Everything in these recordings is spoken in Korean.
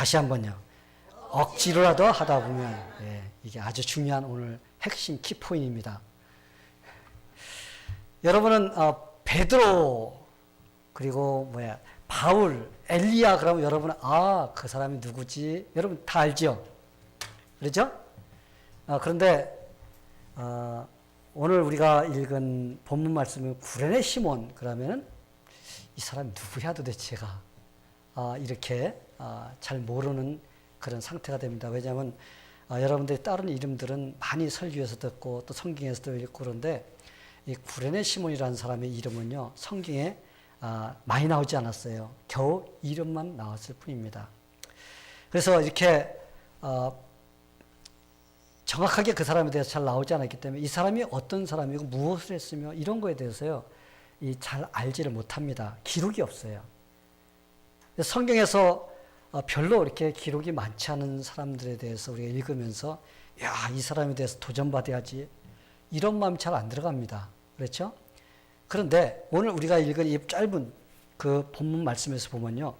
다시 한번요. 억지로라도 하다 보면, 예, 이게 아주 중요한 오늘 핵심 키포인트입니다. 여러분은 베드로 그리고 바울, 엘리야 그러면 여러분은 그 사람이 누구지? 여러분 다 알죠? 그렇죠? 그런데 오늘 우리가 읽은 본문 말씀은 구레네 시몬 그러면은 이 사람이 누구야 도대체가 이렇게 잘 모르는 그런 상태가 됩니다. 왜냐하면 여러분들이 다른 이름들은 많이 설교에서 듣고 또 성경에서도 읽고 그런데 이 구레네 시몬이라는 사람의 이름은요 성경에 많이 나오지 않았어요. 겨우 이름만 나왔을 뿐입니다. 그래서 이렇게 정확하게 그 사람에 대해서 잘 나오지 않았기 때문에 이 사람이 어떤 사람이고 무엇을 했으며 이런 거에 대해서요 잘 알지를 못합니다. 기록이 없어요. 성경에서 별로 이렇게 기록이 많지 않은 사람들에 대해서 우리가 읽으면서 이 사람에 대해서 도전받아야지 이런 마음이 잘 안 들어갑니다. 그렇죠? 그런데 오늘 우리가 읽은 이 짧은 그 본문 말씀에서 보면요.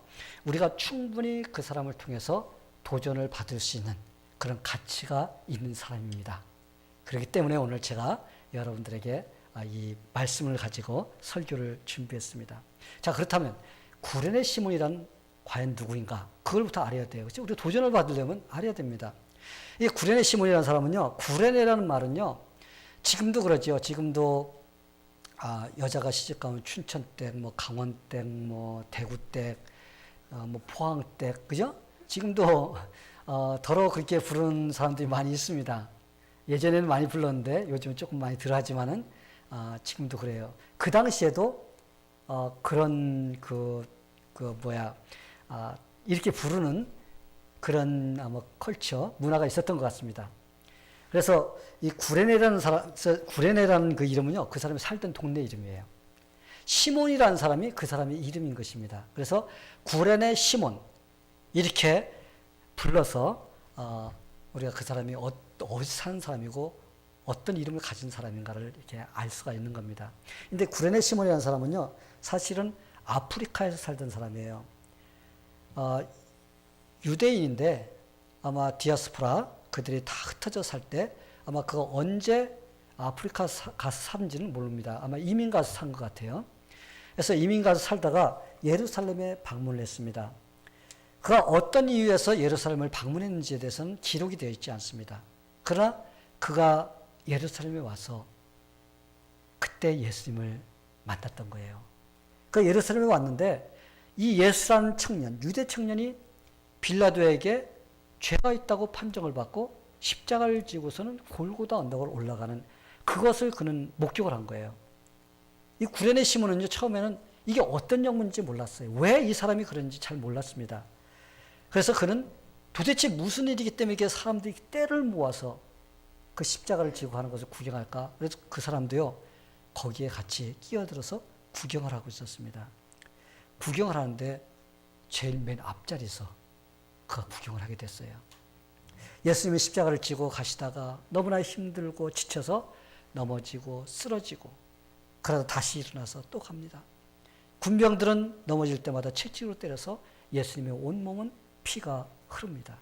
우리가 충분히 그 사람을 통해서 도전을 받을 수 있는 그런 가치가 있는 사람입니다. 그렇기 때문에 오늘 제가 여러분들에게 이 말씀을 가지고 설교를 준비했습니다. 자, 그렇다면 구레네 시몬이란 과연 누구인가? 그걸부터 알아야 돼요. 그렇죠? 우리가 도전을 받으려면 알아야 됩니다. 이 구레네 시몬이라는 사람은요. 구레네라는 말은요. 지금도 그러죠. 지금도 여자가 시집가면 춘천댁, 강원댁, 대구댁, 포항댁, 그죠? 지금도 더러 그렇게 부르는 사람들이 많이 있습니다. 예전에는 많이 불렀는데 요즘은 조금 많이 덜하지만은 지금도 그래요. 그 당시에도 그런 이렇게 부르는 그런 컬처 문화가 있었던 것 같습니다. 그래서 이 구레네라는 그 이름은요, 그 사람이 살던 동네 이름이에요. 시몬이라는 사람이 그 사람의 이름인 것입니다. 그래서 구레네 시몬 이렇게 불러서 우리가 그 사람이 어디서 사는 사람이고 어떤 이름을 가진 사람인가를 이렇게 알 수가 있는 겁니다. 근데 구레네 시몬이라는 사람은요, 사실은 아프리카에서 살던 사람이에요. 유대인인데 아마 디아스포라 그들이 다 흩어져 살 때 아마 그가 언제 아프리카 가서 사는지는 모릅니다. 아마 이민 가서 산 것 같아요. 그래서 이민 가서 살다가 예루살렘에 방문을 했습니다. 그가 어떤 이유에서 예루살렘을 방문했는지에 대해서는 기록이 되어 있지 않습니다. 그러나 그가 예루살렘에 와서 그때 예수님을 만났던 거예요. 그 예루살렘에 왔는데 이 예수라는 청년, 유대 청년이 빌라도에게 죄가 있다고 판정을 받고 십자가를 지고서는 골고다 언덕을 올라가는 그것을 그는 목격을 한 거예요. 이 구레네 시몬은요, 처음에는 이게 어떤 영문인지 몰랐어요. 왜 이 사람이 그런지 잘 몰랐습니다. 그래서 그는 도대체 무슨 일이기 때문에 이게 사람들이 때를 모아서 그 십자가를 지고 하는 것을 구경할까? 그래서 그 사람도요, 거기에 같이 끼어들어서 구경을 하고 있었습니다. 구경을 하는데 제일 맨 앞자리에서 그가 구경을 하게 됐어요. 예수님이 십자가를 지고 가시다가 너무나 힘들고 지쳐서 넘어지고 쓰러지고 그러다 다시 일어나서 또 갑니다. 군병들은 넘어질 때마다 채찍으로 때려서 예수님의 온몸은 피가 흐릅니다.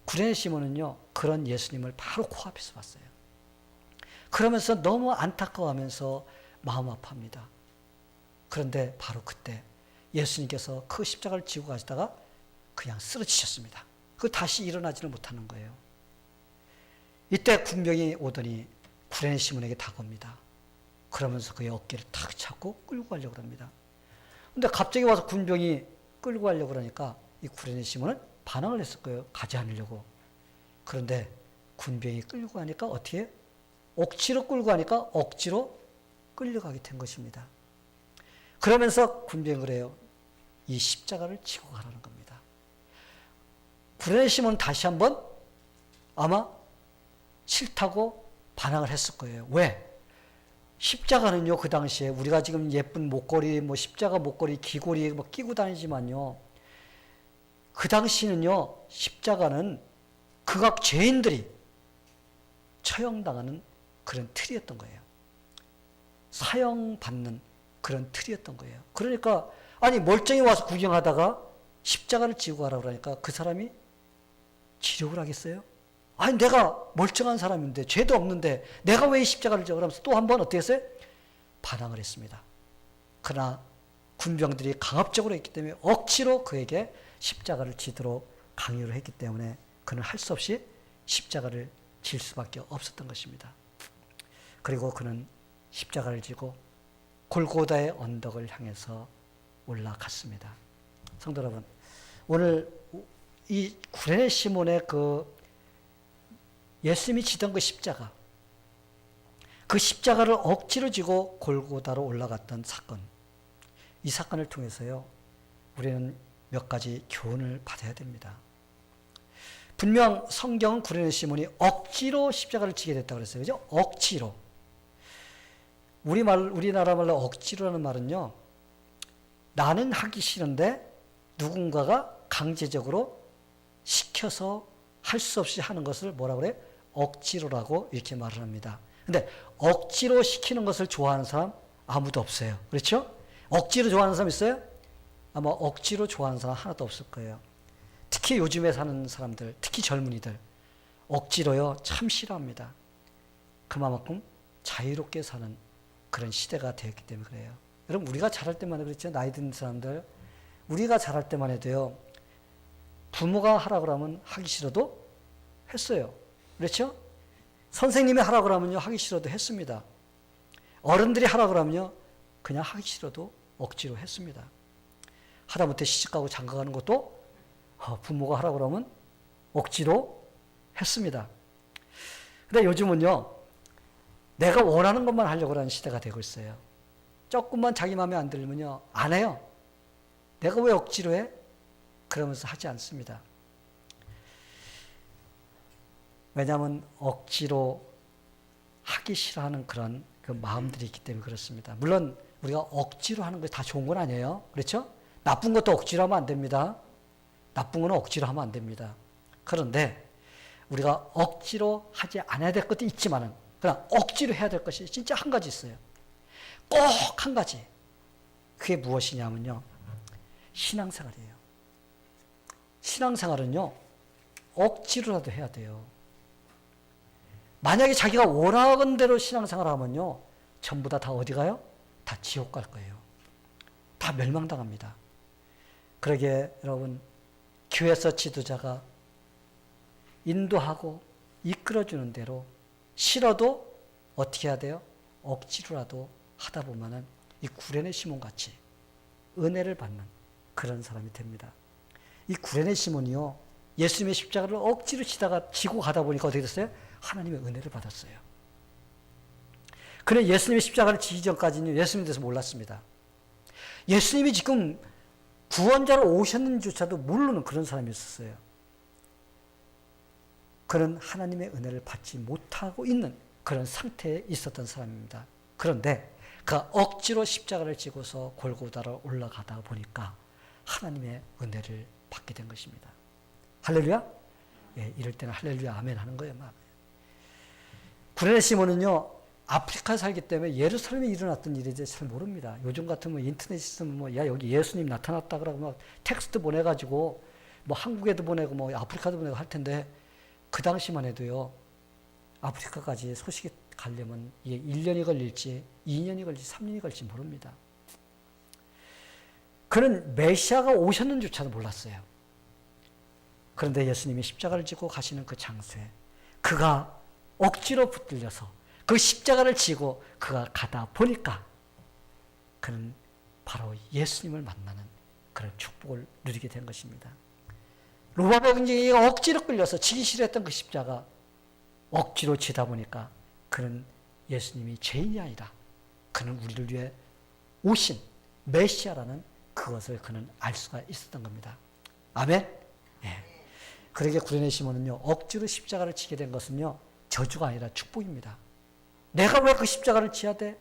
구레네 시몬은요, 그런 예수님을 바로 코앞에서 봤어요. 그러면서 너무 안타까워하면서 마음 아파합니다. 그런데 바로 그때 예수님께서 그 십자가를 지고 가시다가 그냥 쓰러지셨습니다. 그 다시 일어나지를 못하는 거예요. 이때 군병이 오더니 구레네 시몬에게 다가옵니다. 그러면서 그의 어깨를 탁 잡고 끌고 가려고 합니다. 근데 갑자기 와서 군병이 끌고 가려고 그러니까 이 구레네 시몬은 반항을 했을 거예요. 가지 않으려고. 그런데 군병이 끌고 가니까 어떻게? 억지로 끌고 가니까 억지로 끌려가게 된 것입니다. 그러면서 군병이 그래요. 이 십자가를 지고 가라는 겁니다. 구레네 시몬은 다시 한번 아마 싫다고 반항을 했을 거예요. 왜? 십자가는요, 그 당시에 우리가 지금 예쁜 목걸이, 십자가 목걸이, 귀걸이 끼고 다니지만요, 그 당시는요, 십자가는 극악 죄인들이 처형당하는 그런 틀이었던 거예요. 사형받는 그런 틀이었던 거예요. 그러니까, 아니, 멀쩡히 와서 구경하다가 십자가를 지고 가라고 그러니까 그 사람이 지력을 하겠어요? 아니 내가 멀쩡한 사람인데 죄도 없는데 내가 왜 이 십자가를 져? 그러면서 또 한 번 어떻게 했어요? 반항을 했습니다. 그러나 군병들이 강압적으로 했기 때문에 억지로 그에게 십자가를 지도록 강요를 했기 때문에 그는 할 수 없이 십자가를 질 수밖에 없었던 것입니다. 그리고 그는 십자가를 지고 골고다의 언덕을 향해서 올라갔습니다. 성도 여러분, 오늘 이 구레네 시몬의 그 예수님이 지던 그 십자가, 그 십자가를 억지로 지고 골고다로 올라갔던 사건, 이 사건을 통해서요, 우리는 몇 가지 교훈을 받아야 됩니다. 분명 성경은 구레네 시몬이 억지로 십자가를 지게 됐다고 그랬어요. 그죠? 억지로. 우리나라 말로 억지로라는 말은요, 나는 하기 싫은데 누군가가 강제적으로 시켜서 할 수 없이 하는 것을 뭐라 그래? 억지로라고 이렇게 말을 합니다. 근데 억지로 시키는 것을 좋아하는 사람 아무도 없어요. 그렇죠? 억지로 좋아하는 사람 있어요? 아마 억지로 좋아하는 사람 하나도 없을 거예요. 특히 요즘에 사는 사람들, 특히 젊은이들, 억지로요, 참 싫어합니다. 그만큼 자유롭게 사는 그런 시대가 되었기 때문에 그래요. 여러분, 우리가 자랄 때만 해도 그렇죠? 나이 든 사람들, 우리가 자랄 때만 해도요, 부모가 하라고 하면 하기 싫어도 했어요. 그렇죠? 선생님이 하라고 하면요, 하기 싫어도 했습니다. 어른들이 하라고 하면요, 그냥 하기 싫어도 억지로 했습니다. 하다못해 시집가고 장가가는 것도 부모가 하라고 하면 억지로 했습니다. 근데 요즘은요, 내가 원하는 것만 하려고 하는 시대가 되고 있어요. 조금만 자기 마음에 안 들면요, 안 해요. 내가 왜 억지로 해? 그러면서 하지 않습니다. 왜냐하면 억지로 하기 싫어하는 그런 그 마음들이 있기 때문에 그렇습니다. 물론 우리가 억지로 하는 것이 다 좋은 건 아니에요. 그렇죠? 나쁜 것도 억지로 하면 안 됩니다. 나쁜 건 억지로 하면 안 됩니다. 그런데 우리가 억지로 하지 않아야 될 것도 있지만은 그냥 억지로 해야 될 것이 진짜 한 가지 있어요. 꼭 한 가지. 그게 무엇이냐면요, 신앙생활이에요. 신앙생활은요, 억지로라도 해야 돼요. 만약에 자기가 원하는 대로 신앙생활을 하면요, 전부 다 어디 가요? 다 지옥 갈 거예요. 다 멸망당합니다. 그러기에 여러분, 교회에서 지도자가 인도하고 이끌어주는 대로 싫어도 어떻게 해야 돼요? 억지로라도 하다 보면은 이 구레네 시몬 같이 은혜를 받는 그런 사람이 됩니다. 이 구레네 시몬이요, 예수님의 십자가를 억지로 지고 가다 보니까 어떻게 됐어요? 하나님의 은혜를 받았어요. 그래, 예수님의 십자가를 지기 전까지는 예수님에 대해서 몰랐습니다. 예수님이 지금 구원자로 오셨는지조차도 모르는 그런 사람이었어요. 그는 하나님의 은혜를 받지 못하고 있는 그런 상태에 있었던 사람입니다. 그런데 그가 억지로 십자가를 지고서 골고다로 올라가다 보니까 하나님의 은혜를 받게 된 것입니다. 할렐루야? 예, 이럴 때는 할렐루야 아멘 하는 거예요. 구레네 시몬은요, 아프리카에 살기 때문에 예루살렘에 일어났던 일에 대해서 잘 모릅니다. 요즘 같으면 인터넷 있으면 야, 여기 예수님 나타났다 그러고 막 텍스트 보내가지고 뭐 한국에도 보내고 뭐 아프리카도 보내고 할 텐데, 그 당시만 해도요, 아프리카까지 소식이 가려면 이게 1년이 걸릴지 2년이 걸릴지 3년이 걸릴지 모릅니다. 그는 메시아가 오셨는지조차도 몰랐어요. 그런데 예수님이 십자가를 지고 가시는 그 장소에 그가 억지로 붙들려서 그 십자가를 지고 그가 가다 보니까 그는 바로 예수님을 만나는 그런 축복을 누리게 된 것입니다. 로마 병정이 억지로 끌려서 지기 싫어했던 그 십자가 억지로 지다 보니까 그는 예수님이 죄인이 아니라 그는 우리를 위해 오신 메시아라는 그것을 그는 알 수가 있었던 겁니다. 아멘? 예. 그러게 구레네 시몬은요, 억지로 십자가를 지게 된 것은요, 저주가 아니라 축복입니다. 내가 왜 그 십자가를 지어야 돼?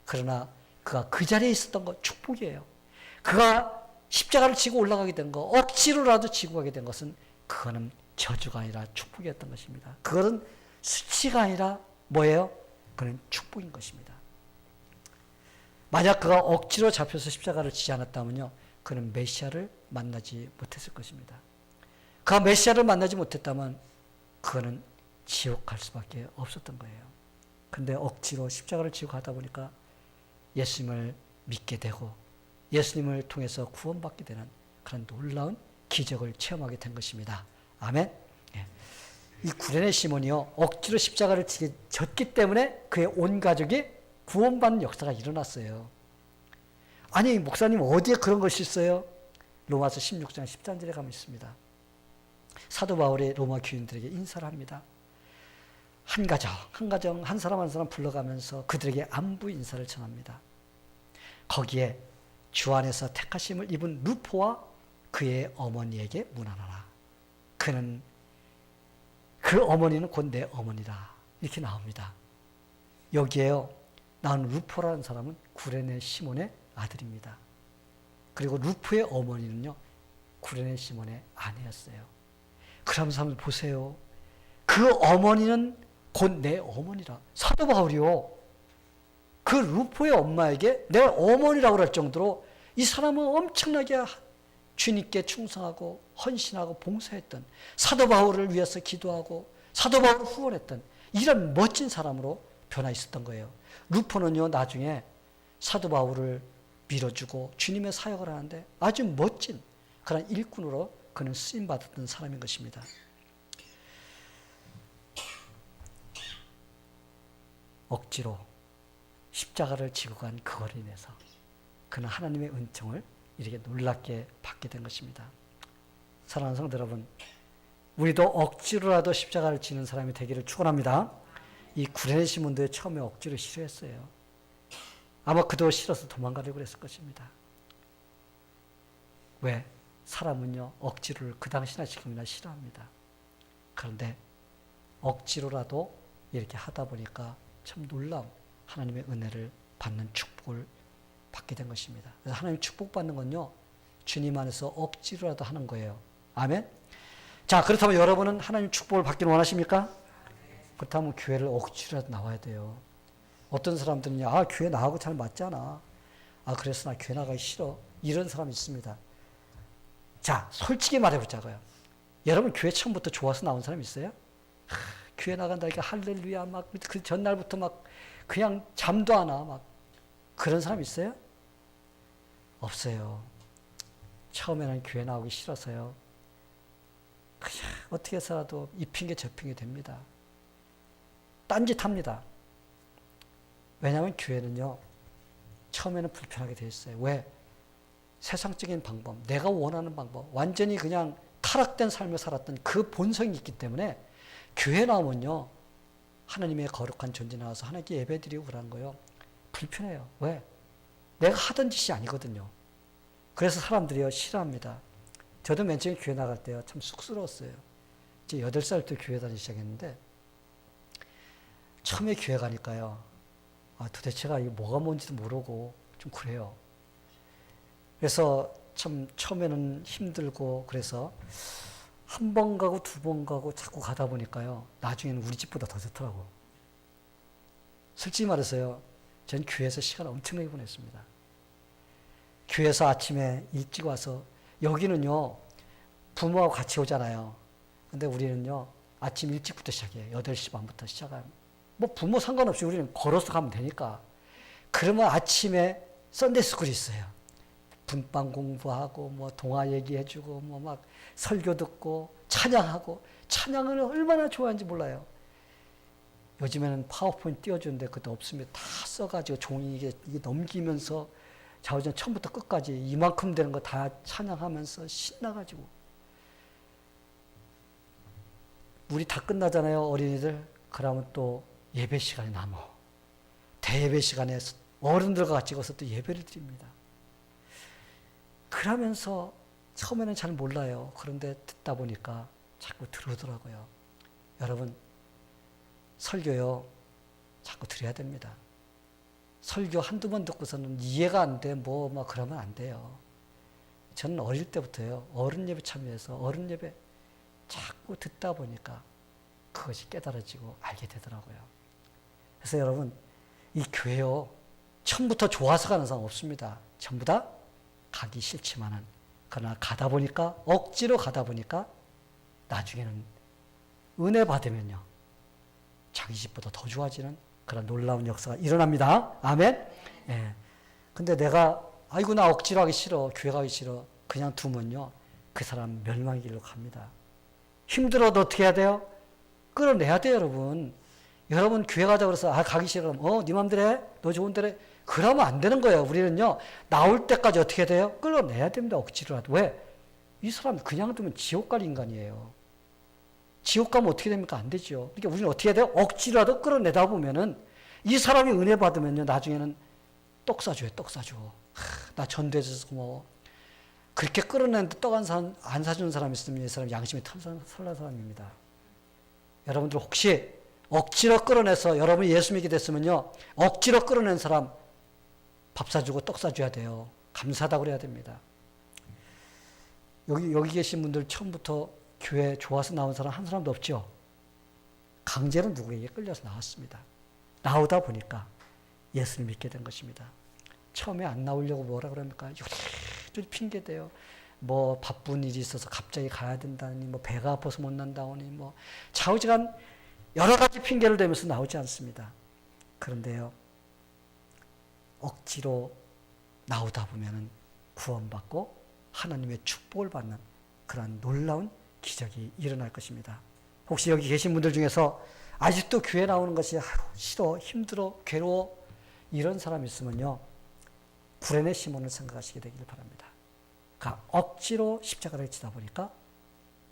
그러나 그가 그 자리에 있었던 거 축복이에요. 그가 십자가를 지고 올라가게 된 거, 억지로라도 지고 가게 된 것은 그거는 저주가 아니라 축복이었던 것입니다. 그것은 수치가 아니라 뭐예요? 그는 축복인 것입니다. 만약 그가 억지로 잡혀서 십자가를 지지 않았다면요, 그는 메시아를 만나지 못했을 것입니다. 그 메시아를 만나지 못했다면 그는 지옥 갈 수밖에 없었던 거예요. 근데 억지로 십자가를 지고 가다 보니까 예수님을 믿게 되고 예수님을 통해서 구원받게 되는 그런 놀라운 기적을 체험하게 된 것입니다. 아멘. 예. 이 구레네 시몬이요, 억지로 십자가를 졌기 때문에 그의 온 가족이 구원받는 역사가 일어났어요. 아니, 목사님 어디에 그런 것이 있어요? 로마서 16장 13절에 가면 있습니다. 사도 바울이 로마 교인들에게 인사를 합니다. 한 가정, 한 사람 한 사람 불러가면서 그들에게 안부 인사를 전합니다. 거기에 주 안에서 택하심을 입은 루포와 그의 어머니에게 문안하라. 그 어머니는 곧 내 어머니라. 이렇게 나옵니다. 여기에요, 나온 루포라는 사람은 구레네 시몬의 아들입니다. 그리고 루포의 어머니는요, 구레네 시몬의 아내였어요. 그러면서 한번 보세요. 그 어머니는 곧 내 어머니라. 사도 바울이요, 그 루포의 엄마에게 내 어머니라고 할 정도로 이 사람은 엄청나게 주님께 충성하고 헌신하고 봉사했던, 사도 바울을 위해서 기도하고 사도 바울을 후원했던 이런 멋진 사람으로 변화 있었던 거예요. 루포는요, 나중에 사도 바울을 밀어주고 주님의 사역을 하는데 아주 멋진 그런 일꾼으로 그는 쓰임받았던 사람인 것입니다. 억지로 십자가를 지고 간 그거로 인해서 그는 하나님의 은총을 이렇게 놀랍게 받게 된 것입니다. 사랑하는 성도 여러분, 우리도 억지로라도 십자가를 지는 사람이 되기를 축원합니다. 이 구레네 시몬도 처음에 억지로 싫어했어요. 아마 그도 싫어서 도망가려고 했을 것입니다. 왜? 사람은요, 억지로를 그 당시나 지금이나 싫어합니다. 그런데 억지로라도 이렇게 하다 보니까 참 놀라운 하나님의 은혜를 받는 축복을 받게 된 것입니다. 그래서 하나님 축복받는 건요, 주님 안에서 억지로라도 하는 거예요. 아멘? 자, 그렇다면 여러분은 하나님 축복을 받기를 원하십니까? 그렇다면 교회를 억지로라도 나와야 돼요. 어떤 사람들은요, 교회 나하고 잘 맞잖아. 그래서 나 교회 나가기 싫어. 이런 사람이 있습니다. 자, 솔직히 말해보자고요. 여러분 교회 처음부터 좋아서 나온 사람 있어요? 교회 나간다니까 할렐루야 막 그 전날부터 막 그냥 잠도 안 와 막 그런 사람 있어요? 없어요. 처음에는 교회 나오기 싫어서요. 그냥 어떻게 해서라도 이 핑계 저 핑계 됩니다. 딴짓합니다. 왜냐하면 교회는요, 처음에는 불편하게 되어 있어요. 왜? 세상적인 방법, 내가 원하는 방법, 완전히 그냥 타락된 삶을 살았던 그 본성이 있기 때문에 교회 나오면요, 하나님의 거룩한 존재 나와서 하나님께 예배드리고 그러는 거요, 불편해요. 왜? 내가 하던 짓이 아니거든요. 그래서 사람들이요, 싫어합니다. 저도 맨 처음에 교회 나갈 때요, 참 쑥스러웠어요. 이제 8살부터 교회 다니기 시작했는데, 처음에 교회 가니까요, 도대체가 이게 뭐가 뭔지도 모르고 좀 그래요. 그래서 참 처음에는 힘들고, 그래서 한 번 가고 두 번 가고 자꾸 가다 보니까요, 나중에는 우리 집보다 더 좋더라고. 솔직히 말해서요, 전 교회에서 시간 엄청나게 보냈습니다. 교회에서 아침에 일찍 와서, 여기는요, 부모하고 같이 오잖아요. 근데 우리는요, 아침 일찍부터 시작해요. 8시 반부터 시작하면. 뭐 부모 상관없이 우리는 걸어서 가면 되니까. 그러면 아침에 썬데이스쿨이 있어요. 분방 공부하고 뭐 동화 얘기해주고 뭐 막 설교 듣고 찬양하고, 찬양을 얼마나 좋아하는지 몰라요. 요즘에는 파워포인트 띄워주는데 그것도 없으면 다 써가지고 종이 이게 넘기면서 좌우전 처음부터 끝까지 이만큼 되는 거 다 찬양하면서 신나가지고. 우리 다 끝나잖아요, 어린이들. 그러면 또 예배 시간이 남아. 대예배 시간에 어른들과 같이 가서 또 예배를 드립니다. 그러면서 처음에는 잘 몰라요. 그런데 듣다 보니까 자꾸 들어오더라고요. 여러분, 설교요, 자꾸 들어야 됩니다. 설교 한두 번 듣고서는 이해가 안 돼, 뭐, 막 그러면 안 돼요. 저는 어릴 때부터요, 어른 예배 참여해서 어른 예배 자꾸 듣다 보니까 그것이 깨달아지고 알게 되더라고요. 그래서 여러분, 이 교회요, 처음부터 좋아서 가는 사람 없습니다. 전부 다 가기 싫지만은 그러나 가다 보니까 억지로 가다 보니까 나중에는 은혜 받으면요 자기 집보다 더 좋아지는 그런 놀라운 역사가 일어납니다. 아멘. 예. 근데 내가 아이고 나 억지로 하기 싫어 교회 가기 싫어 그냥 두면요 그 사람 멸망의 길로 갑니다. 힘들어도 어떻게 해야 돼요? 끌어내야 돼요. 여러분 교회 가자고 그래서 가기 싫어 네 맘대로 해? 너 좋은 대로 해? 그러면 안 되는 거예요. 우리는요 나올 때까지 어떻게 돼요? 끌어내야 됩니다. 억지로라도. 왜? 이 사람 그냥 두면 지옥 갈 인간이에요. 지옥 가면 어떻게 됩니까? 안 되죠. 그러니까 우리는 어떻게 해야 돼요? 억지로라도 끌어내다 보면은 이 사람이 은혜 받으면요 나중에는 떡 사줘요. 떡 사줘. 나 전도해줘서 고마워. 그렇게 끌어내는데 떡 안 사주는 사람이 있으면 이 사람 양심이 털난 사람입니다. 여러분들 혹시 억지로 끌어내서 여러분이 예수 믿게 됐으면요 억지로 끌어낸 사람 밥 사주고 떡 사줘야 돼요. 감사하다고 그래야 됩니다. 여기 계신 분들 처음부터 교회 좋아서 나온 사람 한 사람도 없죠. 강제로 누구에게 끌려서 나왔습니다. 나오다 보니까 예수를 믿게 된 것입니다. 처음에 안 나오려고 뭐라 그럽니까? 요리조리 핑계대요. 뭐 바쁜 일이 있어서 갑자기 가야 된다니, 뭐 배가 아파서 못 난다니, 뭐 좌우지간 여러 가지 핑계를 대면서 나오지 않습니다. 그런데요, 억지로 나오다 보면은 구원받고 하나님의 축복을 받는 그런 놀라운 기적이 일어날 것입니다. 혹시 여기 계신 분들 중에서 아직도 교회 나오는 것이 싫어, 힘들어, 괴로워 이런 사람이 있으면요, 구레네 시몬을 생각하시게 되기를 바랍니다. 그러니까 억지로 십자가를 지다 보니까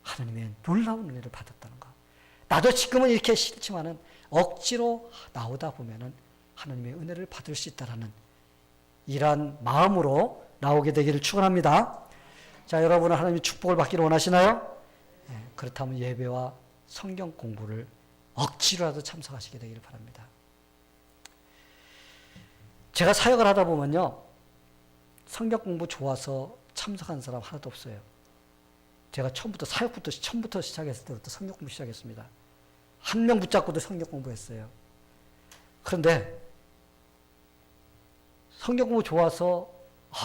하나님의 놀라운 은혜를 받았다는 거. 나도 지금은 이렇게 싫지만은 억지로 나오다 보면은 하나님의 은혜를 받을 수 있다라는 이러한 마음으로 나오게 되기를 축원합니다. 자, 여러분은 하나님의 축복을 받기를 원하시나요? 네, 그렇다면 예배와 성경 공부를 억지로라도 참석하시게 되기를 바랍니다. 제가 사역을 하다 보면요, 성경 공부 좋아서 참석한 사람 하나도 없어요. 제가 처음부터 시작했을 때부터 성경 공부 시작했습니다. 한 명 붙잡고도 성경 공부했어요. 그런데 성경 공부 좋아서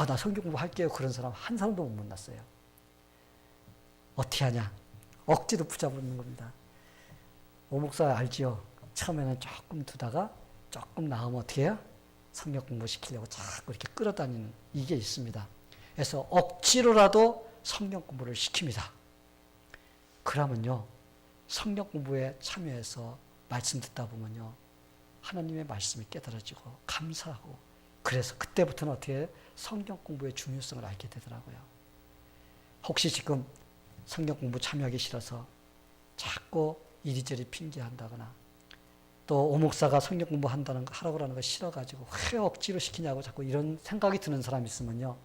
나 성경 공부 할게요 그런 사람 한 사람도 못 만났어요. 어떻게 하냐? 억지로 붙잡는 겁니다. 오 목사 알지요? 처음에는 조금 두다가 조금 나으면 어떻게 해요? 성경 공부 시키려고 자꾸 이렇게 끌어다니는 이게 있습니다. 그래서 억지로라도 성경 공부를 시킵니다. 그러면요, 성경 공부에 참여해서 말씀 듣다 보면요, 하나님의 말씀이 깨달아지고 감사하고, 그래서 그때부터는 어떻게 해요? 성경 공부의 중요성을 알게 되더라고요. 혹시 지금 성경 공부 참여하기 싫어서 자꾸 이리저리 핑계한다거나, 또 오목사가 성경 공부 하라고 하는 거 싫어가지고 왜 억지로 시키냐고 자꾸 이런 생각이 드는 사람이 있으면요,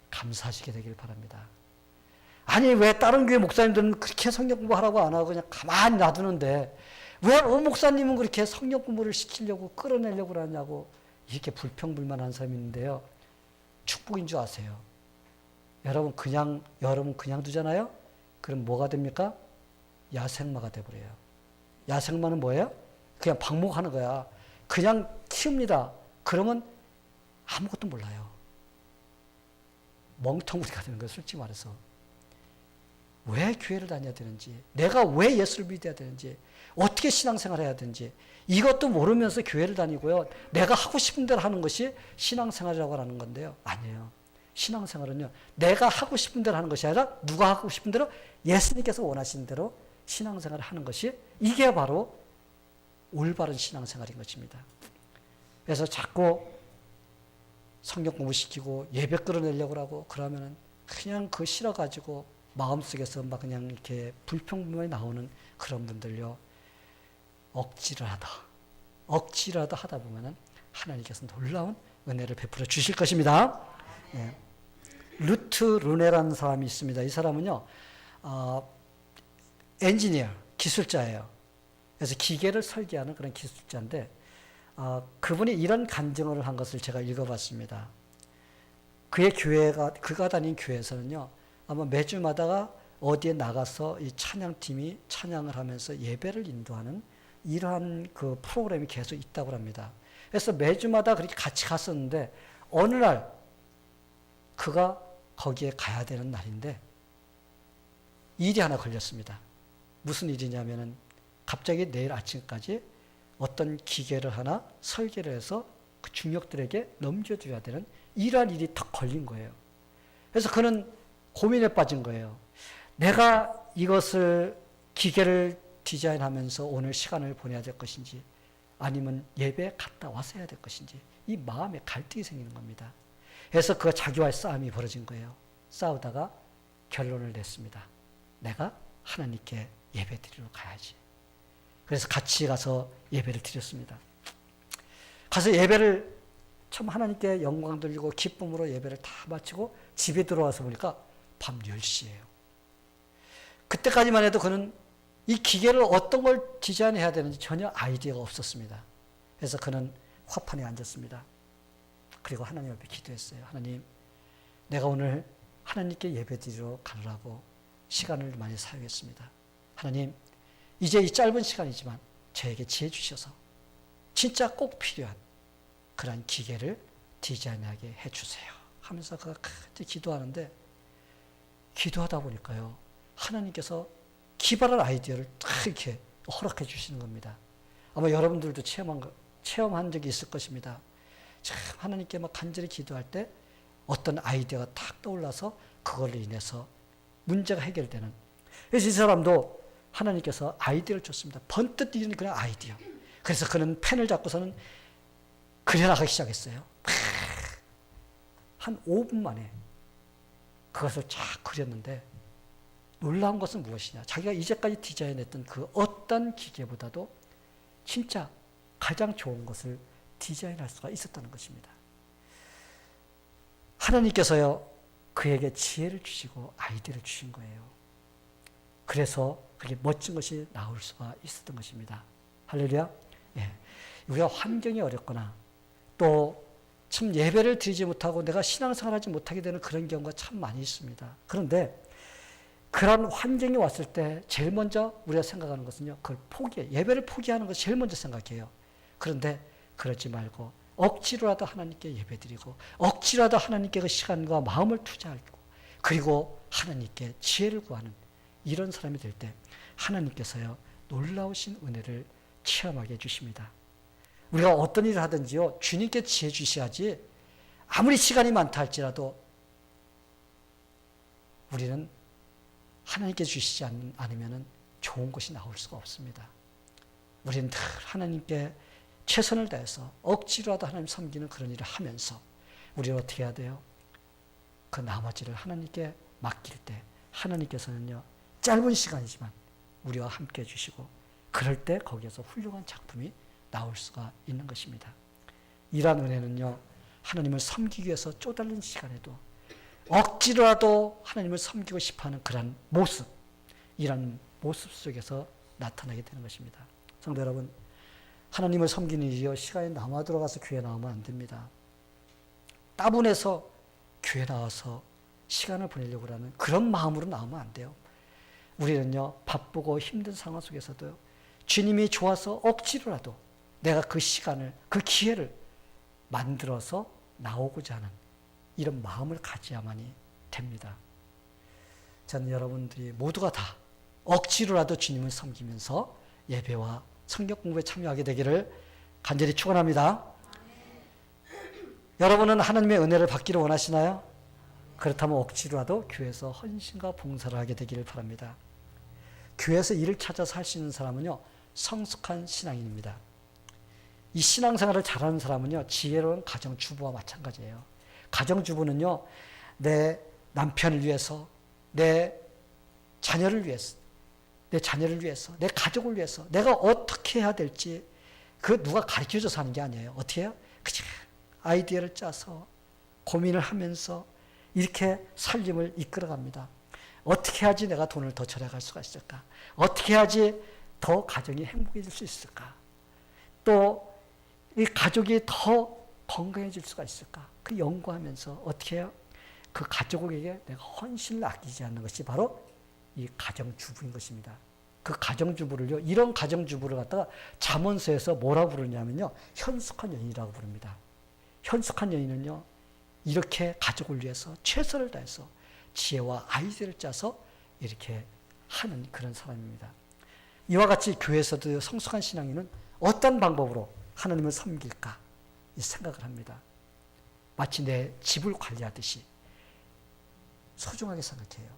감사하시게 되길 바랍니다. 아니, 왜 다른 교회 목사님들은 그렇게 성경 공부하라고 안 하고 그냥 가만히 놔두는데 왜 오목사님은 그렇게 성경 공부를 시키려고 끌어내려고 하냐고 이렇게 불평불만한 사람이 있는데요, 축복인 줄 아세요? 여러분 그냥 두잖아요? 그럼 뭐가 됩니까? 야생마가 돼버려요. 야생마는 뭐예요? 그냥 방목하는 거야. 그냥 키웁니다. 그러면 아무것도 몰라요. 멍텅구리가 되는 거예요. 솔직히 말해서. 왜 교회를 다녀야 되는지, 내가 왜 예수를 믿어야 되는지, 어떻게 신앙생활을 해야 되는지 이것도 모르면서 교회를 다니고요, 내가 하고 싶은 대로 하는 것이 신앙생활이라고 하는 건데요, 아니에요. 신앙생활은요, 내가 하고 싶은 대로 하는 것이 아니라 누가 하고 싶은 대로, 예수님께서 원하시는 대로 신앙생활을 하는 것이, 이게 바로 올바른 신앙생활인 것입니다. 그래서 자꾸 성경 공부시키고 예배 끌어내려고 하고 그러면은 그냥 그 싫어가지고 마음속에서 막 그냥 이렇게 불평불만이 나오는 그런 분들요, 억지라도 하다 보면은 하나님께서 놀라운 은혜를 베풀어 주실 것입니다. 네. 루트 르네라는 사람이 있습니다. 이 사람은요, 엔지니어, 기술자예요. 그래서 기계를 설계하는 그런 기술자인데, 그분이 이런 간증을 한 것을 제가 읽어봤습니다. 그가 다닌 교회에서는요, 아마 매주마다가 어디에 나가서 이 찬양팀이 찬양을 하면서 예배를 인도하는 이러한 그 프로그램이 계속 있다고 합니다. 그래서 매주마다 그렇게 같이 갔었는데, 어느 날 그가 거기에 가야 되는 날인데 일이 하나 걸렸습니다. 무슨 일이냐면은 갑자기 내일 아침까지 어떤 기계를 하나 설계를 해서 그 중역들에게 넘겨줘야 되는 이러한 일이 딱 걸린 거예요. 그래서 그는 고민에 빠진 거예요. 내가 이것을 기계를 디자인하면서 오늘 시간을 보내야 될 것인지 아니면 예배에 갔다 와서 해야 될 것인지 이 마음에 갈등이 생기는 겁니다. 그래서 그가 자기와의 싸움이 벌어진 거예요. 싸우다가 결론을 냈습니다. 내가 하나님께 예배 드리러 가야지. 그래서 같이 가서 예배를 드렸습니다. 가서 예배를 참 하나님께 영광 돌리고 기쁨으로 예배를 다 마치고 집에 들어와서 보니까 밤 10시예요. 그때까지만 해도 그는 이 기계를 어떤 걸 디자인해야 되는지 전혀 아이디어가 없었습니다. 그래서 그는 화판에 앉았습니다. 그리고 하나님 앞에 기도했어요. 하나님, 내가 오늘 하나님께 예배드리러 가느라고 시간을 많이 사용했습니다. 하나님, 이제 이 짧은 시간이지만 저에게 지혜 주셔서 진짜 꼭 필요한 그런 기계를 디자인하게 해주세요 하면서 그가 같이 기도하는데 기도하다 보니까요, 하나님께서 기발한 아이디어를 딱 이렇게 허락해 주시는 겁니다. 아마 여러분들도 체험한 적이 있을 것입니다. 참 하나님께 막 간절히 기도할 때 어떤 아이디어가 탁 떠올라서 그걸로 인해서 문제가 해결되는. 그래서 이 사람도 하나님께서 아이디어를 줬습니다. 번뜩 뛰는 그런 아이디어. 그래서 그는 펜을 잡고서는 그려나가기 시작했어요. 한 5분 만에 그것을 쫙 그렸는데 놀라운 것은 무엇이냐. 자기가 이제까지 디자인했던 그 어떤 기계보다도 진짜 가장 좋은 것을 디자인할 수가 있었다는 것입니다. 하나님께서요, 그에게 지혜를 주시고 아이디어를 주신 거예요. 그래서 그게 멋진 것이 나올 수가 있었던 것입니다. 할렐루야. 예. 우리가 환경이 어렵거나 또 참 예배를 드리지 못하고 내가 신앙생활 하지 못하게 되는 그런 경우가 참 많이 있습니다. 그런데 그런 환경이 왔을 때 제일 먼저 우리가 생각하는 것은요, 그걸 예배를 포기하는 것을 제일 먼저 생각해요. 그런데 그러지 말고 억지로라도 하나님께 예배드리고 억지로라도 하나님께 그 시간과 마음을 투자하고 그리고 하나님께 지혜를 구하는 이런 사람이 될 때 하나님께서요, 놀라우신 은혜를 체험하게 해주십니다. 우리가 어떤 일을 하든지요, 주님께 지혜 주셔야지 아무리 시간이 많다 할지라도 우리는 하나님께 주시지 않으면 좋은 것이 나올 수가 없습니다. 우리는 늘 하나님께 최선을 다해서 억지로라도 하나님 섬기는 그런 일을 하면서 우리는 어떻게 해야 돼요? 그 나머지를 하나님께 맡길 때 하나님께서는요, 짧은 시간이지만 우리와 함께 해주시고 그럴 때 거기에서 훌륭한 작품이 나올 수가 있는 것입니다. 이러한 은혜는요, 하나님을 섬기기 위해서 쪼달린 시간에도 억지로라도 하나님을 섬기고 싶어하는 그런 모습, 이런 모습 속에서 나타나게 되는 것입니다. 성도 여러분, 하나님을 섬기는 일이요, 시간이 남아 들어가서 교회 나오면 안 됩니다. 따분해서 교회 나와서 시간을 보내려고 하는 그런 마음으로 나오면 안 돼요. 우리는요, 바쁘고 힘든 상황 속에서도요, 주님이 좋아서 억지로라도 내가 그 시간을, 그 기회를 만들어서 나오고자 하는 이런 마음을 가져야만이 됩니다. 저는 여러분들이 모두가 다 억지로라도 주님을 섬기면서 예배와 성경 공부에 참여하게 되기를 간절히 축원합니다. 여러분은 하나님의 은혜를 받기를 원하시나요? 그렇다면 억지로라도 교회에서 헌신과 봉사를 하게 되기를 바랍니다. 교회에서 일을 찾아서 할 수 있는 사람은요, 성숙한 신앙인입니다. 이 신앙생활을 잘하는 사람은요, 지혜로운 가정주부와 마찬가지예요. 가정주부는요, 내 남편을 위해서, 내 자녀를 위해서, 내 가족을 위해서 내가 어떻게 해야 될지 그 누가 가르쳐줘서 하는 게 아니에요. 어떻게 해요? 그냥 아이디어를 짜서 고민을 하면서 이렇게 살림을 이끌어갑니다. 어떻게 해야지 내가 돈을 더 절약할 수가 있을까? 어떻게 해야지 더 가정이 행복해질 수 있을까? 또 이 가족이 더 건강해질 수가 있을까? 그 연구하면서 어떻게 해요? 그 가족에게 내가 헌신을 아끼지 않는 것이 바로 이 가정주부인 것입니다. 그 가정주부를요, 이런 가정주부를 갖다가 잠언서에서 뭐라고 부르냐면요, 현숙한 여인이라고 부릅니다. 현숙한 여인은요, 이렇게 가족을 위해서 최선을 다해서 지혜와 아이디어를 짜서 이렇게 하는 그런 사람입니다. 이와 같이 교회에서도 성숙한 신앙인은 어떤 방법으로 하나님을 섬길까 이 생각을 합니다. 마치 내 집을 관리하듯이 소중하게 생각해요.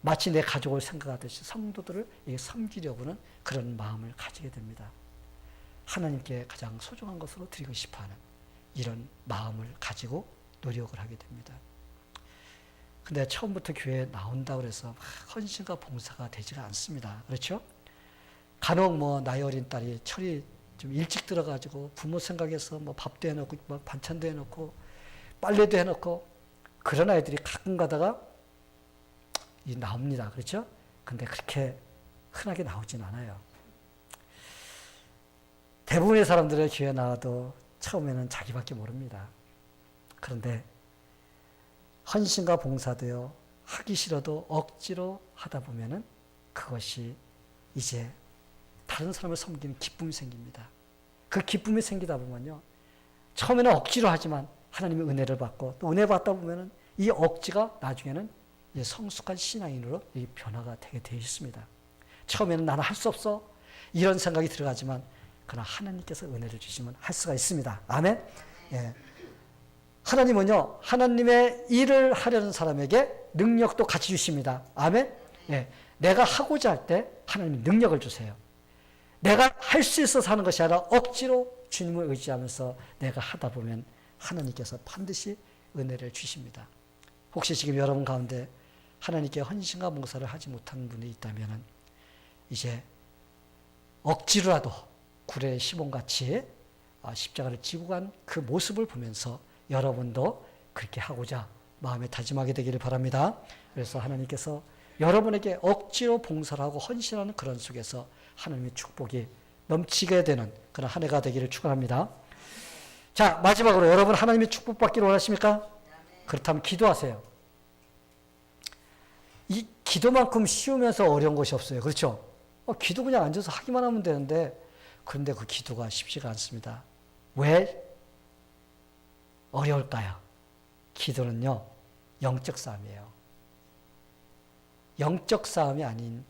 마치 내 가족을 생각하듯이 성도들을 섬기려고는 그런 마음을 가지게 됩니다. 하나님께 가장 소중한 것으로 드리고 싶어하는 이런 마음을 가지고 노력을 하게 됩니다. 근데 처음부터 교회에 나온다고 해서 헌신과 봉사가 되지가 않습니다. 그렇죠? 간혹 나이 어린 딸이 철이 좀 일찍 들어가지고 부모 생각해서 밥도 해놓고 반찬도 해놓고 빨래도 해놓고 그런 아이들이 가끔 가다가 나옵니다. 그렇죠? 근데 그렇게 흔하게 나오진 않아요. 대부분의 사람들의 교회 나와도 처음에는 자기밖에 모릅니다. 그런데 헌신과 봉사도요, 하기 싫어도 억지로 하다 보면은 그것이 이제 다른 사람을 섬기는 기쁨이 생깁니다. 그 기쁨이 생기다 보면요, 처음에는 억지로 하지만 하나님의 은혜를 받고 또 은혜 받다 보면은 이 억지가 나중에는 성숙한 신앙인으로 변화가 되게 되어 있습니다. 처음에는 나는 할 수 없어 이런 생각이 들어가지만 그러나 하나님께서 은혜를 주시면 할 수가 있습니다. 아멘. 예. 하나님은요, 하나님의 일을 하려는 사람에게 능력도 같이 주십니다. 아멘. 예. 내가 하고자 할 때 하나님이 능력을 주세요. 내가 할 수 있어서 하는 것이 아니라 억지로 주님을 의지하면서 내가 하다 보면 하나님께서 반드시 은혜를 주십니다. 혹시 지금 여러분 가운데 하나님께 헌신과 봉사를 하지 못하는 분이 있다면 이제 억지로라도 구레 시몬같이 십자가를 지고 간 그 모습을 보면서 여러분도 그렇게 하고자 마음에 다짐하게 되기를 바랍니다. 그래서 하나님께서 여러분에게 억지로 봉사를 하고 헌신하는 그런 속에서 하나님의 축복이 넘치게 되는 그런 한 해가 되기를 축원합니다. 자, 마지막으로 여러분 하나님의 축복받기를 원하십니까? 그렇다면 기도하세요. 이 기도만큼 쉬우면서 어려운 것이 없어요. 그렇죠? 기도 그냥 앉아서 하기만 하면 되는데 그런데 그 기도가 쉽지가 않습니다. 왜 어려울까요? 기도는요, 영적 싸움이에요. 영적 싸움이 아닌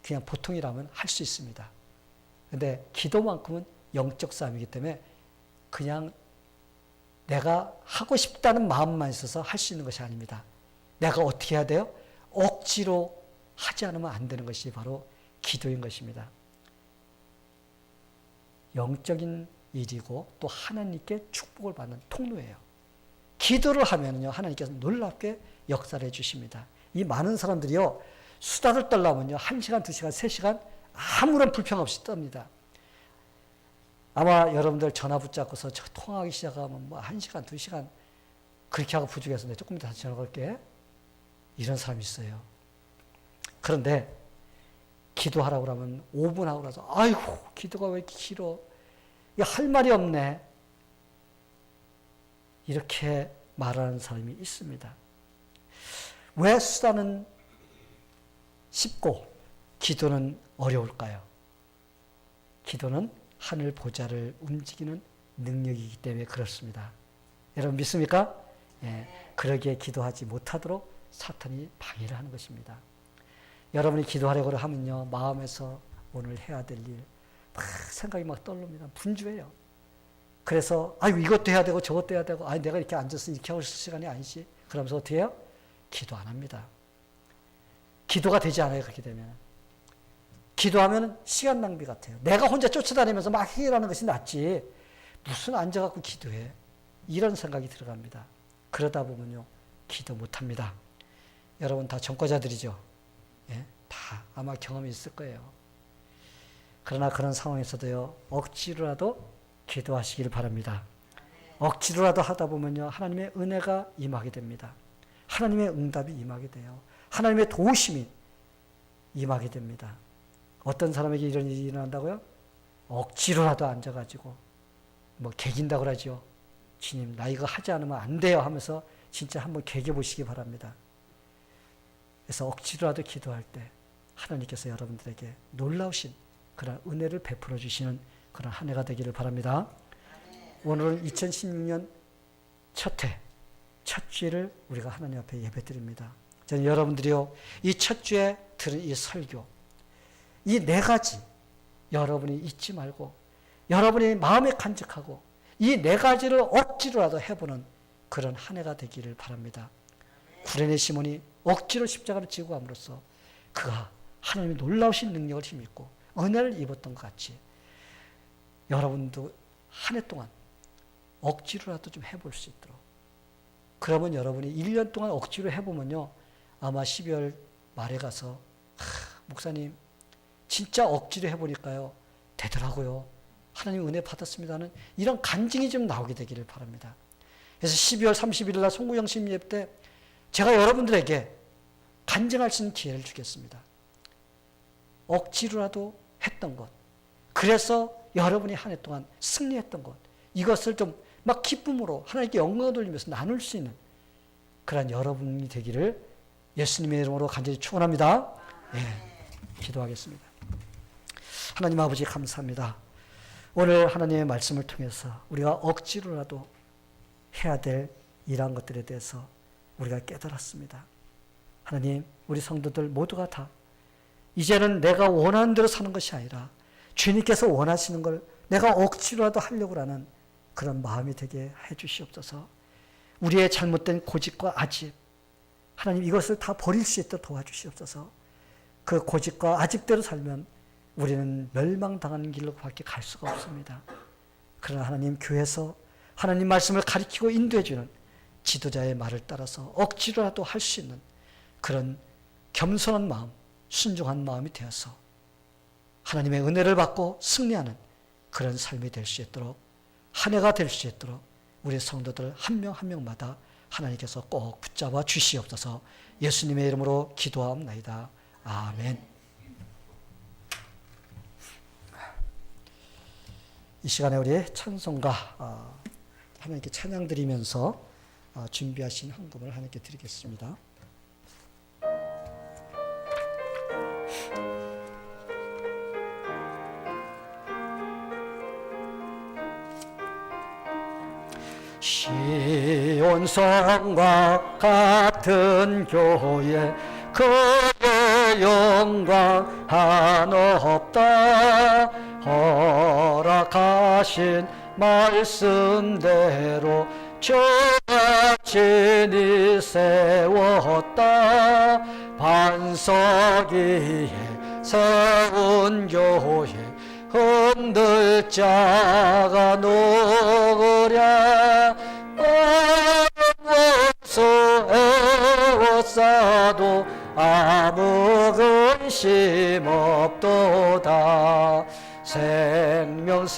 그냥 보통이라면 할 수 있습니다. 근데 기도만큼은 영적 싸움이기 때문에 그냥 내가 하고 싶다는 마음만 있어서 할 수 있는 것이 아닙니다. 내가 어떻게 해야 돼요? 억지로 하지 않으면 안 되는 것이 바로 기도인 것입니다. 영적인 일이고 또 하나님께 축복을 받는 통로예요. 기도를 하면요, 하나님께서 놀랍게 역사를 해주십니다. 이 많은 사람들이요, 수다를 떨려면요, 1시간, 2시간, 3시간 아무런 불평 없이 떱니다. 아마 여러분들 전화 붙잡고서 통화하기 시작하면 1시간, 2시간 그렇게 하고 부족해서 내가 조금 이따 다시 전화 걸게. 이런 사람이 있어요. 그런데 기도하라고 그러면 5분 하고 나서 아이고 기도가 왜 이렇게 길어. 할 말이 없네. 이렇게 말하는 사람이 있습니다. 왜 수다는 쉽고 기도는 어려울까요? 기도는 하늘 보좌를 움직이는 능력이기 때문에 그렇습니다. 여러분 믿습니까? 예, 그러기에 기도하지 못하도록 사탄이 방해를 하는 것입니다. 여러분이 기도하려고 하면요, 마음에서 오늘 해야 될 일 막 생각이 막 떠오릅니다. 분주해요. 그래서 아유 이것도 해야 되고 저것도 해야 되고 아니 내가 이렇게 앉아서 이렇게 하고 있을 시간이 아니지. 그러면서 어떻게 해요? 기도 안 합니다. 기도가 되지 않아요. 그렇게 되면. 기도하면 시간 낭비 같아요. 내가 혼자 쫓아다니면서 막 해결하는 것이 낫지. 무슨 앉아갖고 기도해. 이런 생각이 들어갑니다. 그러다 보면요, 기도 못합니다. 여러분 다 전과자들이죠. 예? 다 아마 경험이 있을 거예요. 그러나 그런 상황에서도요, 억지로라도 기도하시길 바랍니다. 억지로라도 하다 보면요, 하나님의 은혜가 임하게 됩니다. 하나님의 응답이 임하게 돼요. 하나님의 도우심이 임하게 됩니다. 어떤 사람에게 이런 일이 일어난다고요? 억지로라도 앉아가지고 개긴다고 그러죠. 주님 나 이거 하지 않으면 안 돼요 하면서 진짜 한번 개겨보시기 바랍니다. 그래서 억지로라도 기도할 때 하나님께서 여러분들에게 놀라우신 그런 은혜를 베풀어 주시는 그런 한 해가 되기를 바랍니다. 오늘은 2016년 첫 해, 주일을 우리가 하나님 앞에 예배드립니다. 저는 여러분들이요, 이 첫 주에 들은 이 설교, 이 네 가지 여러분이 잊지 말고 여러분이 마음에 간직하고 이 네 가지를 억지로라도 해보는 그런 한 해가 되기를 바랍니다. 구레네 시몬이 억지로 십자가를 지고 함으로써 그가 하나님의 놀라우신 능력을 힘입고 은혜를 입었던 것 같이 여러분도 한 해 동안 억지로라도 좀 해볼 수 있도록, 그러면 여러분이 1년 동안 억지로 해보면요, 아마 12월 말에 가서 목사님 진짜 억지로 해보니까요 되더라고요, 하나님 은혜 받았습니다는 이런 간증이 좀 나오게 되기를 바랍니다. 그래서 12월 31일 날 송구영신 예배 때 제가 여러분들에게 간증할 수 있는 기회를 주겠습니다. 억지로라도 했던 것, 그래서 여러분이 한 해 동안 승리했던 것, 이것을 좀 막 기쁨으로 하나님께 영광을 돌리면서 나눌 수 있는 그런 여러분이 되기를 예수님의 이름으로 간절히 축원합니다. 기도하겠습니다. 하나님 아버지 감사합니다. 오늘 하나님의 말씀을 통해서 우리가 억지로라도 해야 될 이러한 것들에 대해서 우리가 깨달았습니다. 하나님, 우리 성도들 모두가 다 이제는 내가 원하는 대로 사는 것이 아니라 주님께서 원하시는 걸 내가 억지로라도 하려고 하는 그런 마음이 되게 해 주시옵소서. 우리의 잘못된 고집과 아집, 하나님 이것을 다 버릴 수 있도록 도와주시옵소서. 그 고집과 아집대로 살면 우리는 멸망당하는 길로 밖에 갈 수가 없습니다. 그러나 하나님, 교회에서 하나님 말씀을 가리키고 인도해주는 지도자의 말을 따라서 억지로라도 할 수 있는 그런 겸손한 마음, 순종한 마음이 되어서 하나님의 은혜를 받고 승리하는 그런 삶이 될 수 있도록, 한 해가 될 수 있도록 우리 성도들 한 명 한 명마다 하나님께서 꼭 붙잡아 주시옵소서. 예수님의 이름으로 기도하옵나이다. 아멘. 이 시간에 우리 찬송가 하나님께 찬양 드리면서 준비하신 헌금을 하나님께 드리겠습니다. 시온성과 같은 교회, 그의 영광 한없다. 허락하신 말씀대로 저친이 세웠다. 반석 위에 세운 교회, 흔들 자가 녹으랴. 원수 에워싸도 아무 근심 없도다. 생명샘이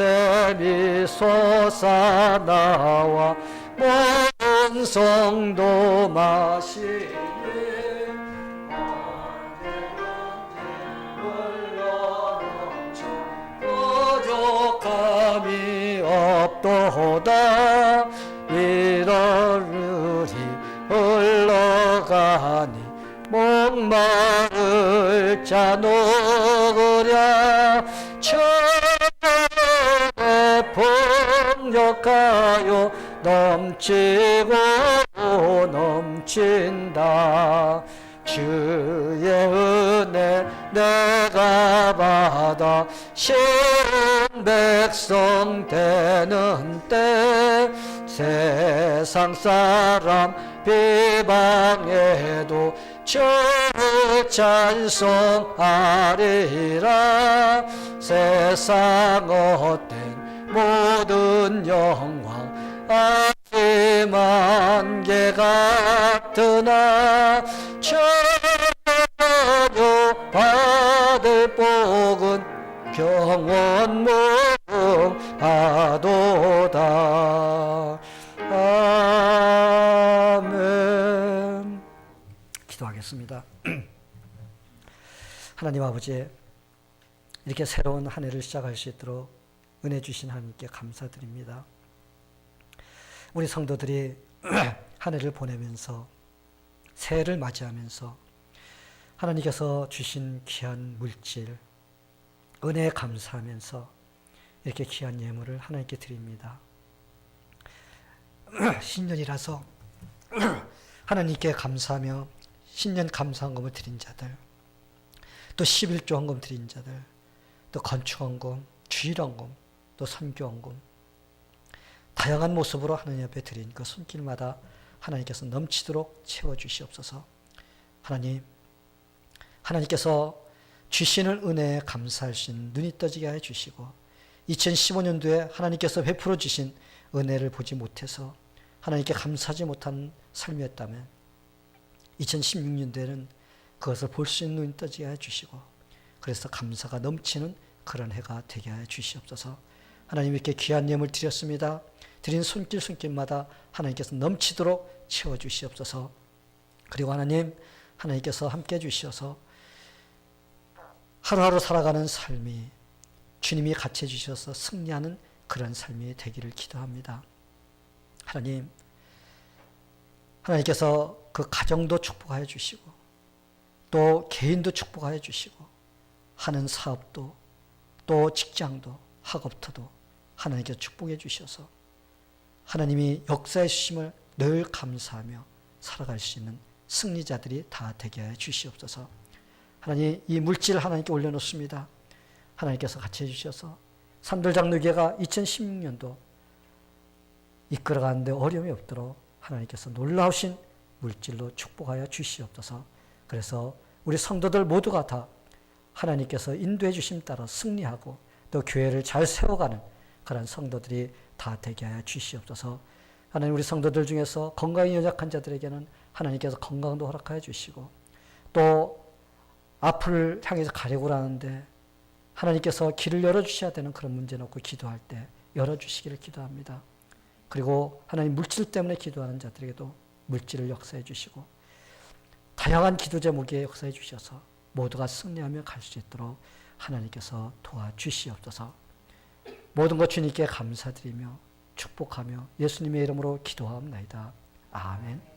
솟아나와 모든 성도 마시니 부족함이 없도다. 이러르리 흘러가니 목마를 자 녹으랴. 천에 풍족하여 넘치고 넘친다. 주의 은혜 내가 받아 신백성 되는 때, 세상 사람 비방해도 주 찬송하리라. 세상 헛된 모든 영광 아기만 개 같으나 천여 받을 복은 경원무궁하도다. 아멘. 기도하겠습니다. 하나님 아버지, 이렇게 새로운 한 해를 시작할 수 있도록 은혜 주신 하나님께 감사드립니다. 우리 성도들이 한 해를 보내면서 새해를 맞이하면서 하나님께서 주신 귀한 물질, 은혜에 감사하면서 이렇게 귀한 예물을 하나님께 드립니다. 신년이라서 하나님께 감사하며 신년 감사헌금을 드린 자들, 또 11조 헌금 드린 자들, 또 건축헌금, 주일헌금, 또 선교헌금, 다양한 모습으로 하나님 앞에 드린 그 손길마다 하나님께서 넘치도록 채워주시옵소서. 하나님께서 주시는 은혜에 감사할 수 있는 눈이 떠지게 해주시고 2015년도에 하나님께서 베풀어 주신 은혜를 보지 못해서 하나님께 감사하지 못한 삶이었다면 2016년도에는 그것을 볼 수 있는 눈이 떠지게 해주시고 그래서 감사가 넘치는 그런 해가 되게 해 주시옵소서. 하나님 이렇게 귀한 예물 드렸습니다. 드린 손길마다 하나님께서 넘치도록 채워주시옵소서. 그리고 하나님께서 함께 해주셔서 하루하루 살아가는 삶이 주님이 같이 해주셔서 승리하는 그런 삶이 되기를 기도합니다. 하나님께서 그 가정도 축복하여 주시고 또 개인도 축복하여 주시고 하는 사업도 또 직장도 학업터도 하나님께서 축복해 주셔서 하나님이 역사해 주심을 늘 감사하며 살아갈 수 있는 승리자들이 다 되게 해 주시옵소서. 하나님 이 물질을 하나님께 올려놓습니다. 하나님께서 같이 해주셔서 산들장로교회가 2016년도 이끌어가는데 어려움이 없도록 하나님께서 놀라우신 물질로 축복하여 주시옵소서. 그래서 우리 성도들 모두가 다 하나님께서 인도해 주심 따라 승리하고 또 교회를 잘 세워가는 그런 성도들이 다 되게 하여 주시옵소서. 하나님 우리 성도들 중에서 건강이 연약한 자들에게는 하나님께서 건강도 허락하여 주시고 또 앞을 향해서 가려고 하는데 하나님께서 길을 열어주셔야 되는 그런 문제는 없고 기도할 때 열어주시기를 기도합니다. 그리고 하나님 물질 때문에 기도하는 자들에게도 물질을 역사해 주시고 다양한 기도 제목에 역사해 주셔서 모두가 승리하며 갈 수 있도록 하나님께서 도와주시옵소서. 모든 것 주님께 감사드리며 축복하며 예수님의 이름으로 기도하옵나이다. 아멘.